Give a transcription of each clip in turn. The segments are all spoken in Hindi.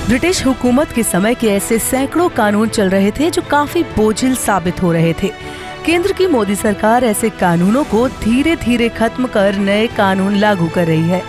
ब्रिटिश हुकूमत के समय के ऐसे सैकड़ों कानून चल रहे थे जो काफी बोझिल साबित हो रहे थे। केंद्र की मोदी सरकार ऐसे कानूनों को धीरे धीरे खत्म कर नए कानून लागू कर रही है।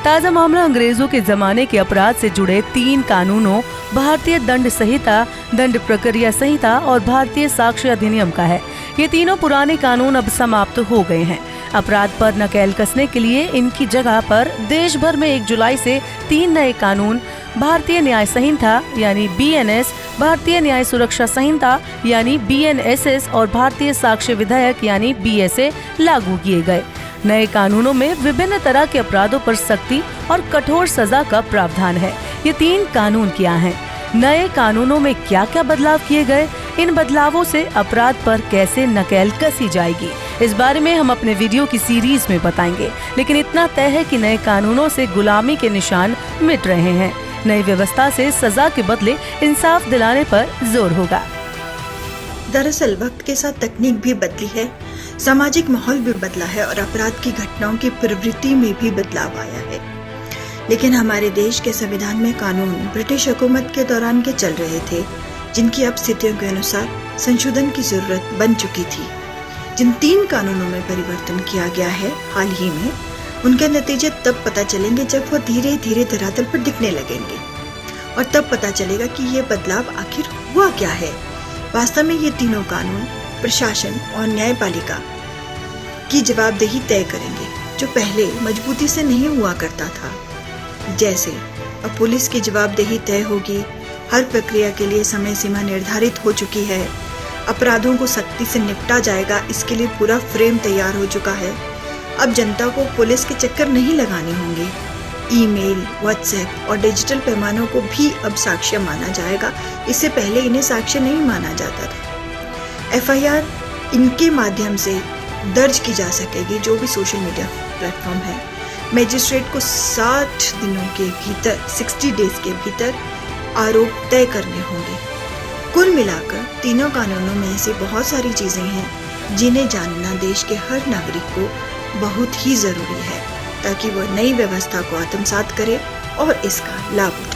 ताज़ा मामला अंग्रेजों के जमाने के अपराध से जुड़े 3 कानूनों भारतीय दंड संहिता, दंड प्रक्रिया संहिता और भारतीय साक्ष्य अधिनियम का है। ये तीनों पुराने कानून अब समाप्त हो गए हैं। अपराध पर नकेल कसने के लिए इनकी जगह पर देश भर में 1 जुलाई से 3 नए कानून भारतीय न्याय संहिता यानी BNS, भारतीय न्याय सुरक्षा संहिता यानी BNSS और भारतीय साक्ष्य विधेयक यानी BSA लागू किए गए। नए कानूनों में विभिन्न तरह के अपराधों पर सख्ती और कठोर सजा का प्रावधान है। ये 3 कानून क्या हैं? नए कानूनों में क्या क्या बदलाव किए गए? इन बदलावों से अपराध पर कैसे नकेल कसी जाएगी? इस बारे में हम अपने वीडियो की सीरीज में बताएंगे। लेकिन इतना तय है कि नए कानूनों से गुलामी के निशान मिट रहे हैं। नई व्यवस्था से सजा के बदले इंसाफ दिलाने पर जोर होगा। दरअसल वक्त के साथ तकनीक भी बदली है, सामाजिक माहौल भी बदला है और अपराध की घटनाओं की प्रवृत्ति में भी बदलाव आया है। लेकिन हमारे देश के संविधान में कानून ब्रिटिश हुकूमत के दौरान के चल रहे थे, जिनकी अब स्थितियों के अनुसार संशोधन की जरूरत बन चुकी थी। जिन 3 कानूनों में परिवर्तन किया गया है हाल ही में, उनके नतीजे तब पता चलेंगे जब वो धीरे धीरे धरातल पर दिखने लगेंगे और तब पता चलेगा कि ये बदलाव आखिर हुआ क्या है। वास्तव में ये तीनों कानून प्रशासन और न्यायपालिका की जवाबदेही तय करेंगे, जो पहले मजबूती से नहीं हुआ करता था। जैसे अब पुलिस की जवाबदेही तय होगी, हर प्रक्रिया के लिए समय सीमा निर्धारित हो चुकी है, अपराधों को सख्ती से निपटा जाएगा, इसके लिए पूरा फ्रेम तैयार हो चुका है। अब जनता को पुलिस के चक्कर नहीं लगाने होंगे। ईमेल, व्हाट्सएप और डिजिटल पैमानों को भी अब साक्ष्य माना जाएगा। इससे पहले इन्हें साक्ष्य नहीं माना जाता था। FIR इनके माध्यम से दर्ज की जा सकेगी, जो भी सोशल मीडिया प्लेटफॉर्म है। मजिस्ट्रेट को 60 दिनों के भीतर, 60 डेज के भीतर आरोप तय करने होंगे। कुल मिलाकर तीनों कानूनों में ऐसी बहुत सारी चीजें हैं जिन्हें जानना देश के हर नागरिक को बहुत ही जरूरी है, ताकि वह नई व्यवस्था को आत्मसात करे और इसका लाभ उठाए।